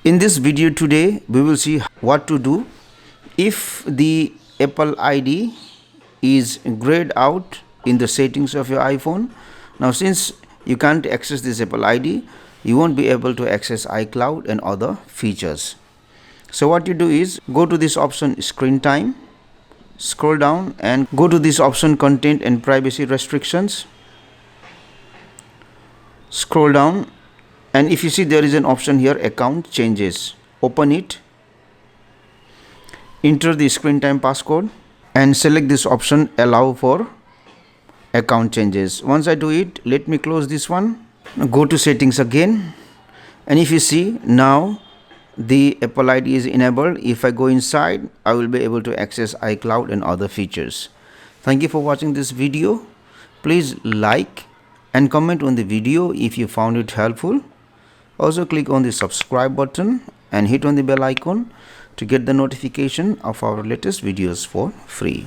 In this video today, we will see what to do if the Apple ID is grayed out in the settings of your iPhone. Now, since you can't access this Apple ID, you won't be able to access iCloud and other features. So what you do is go to this option screen time, scroll down and go to this option content and privacy restrictions. Scroll down, and if you see there is an option here, account changes. Open it, enter the screen time passcode and select this option, allow for account changes. Once I do it, let me close this one. Go to settings again, and if you see now the Apple ID is enabled. If I go inside, I will be able to access iCloud and other features. Thank you for watching this video. Please like and comment on the video if you found it helpful. Also click on the subscribe button and hit on the bell icon to get the notification of our latest videos for free.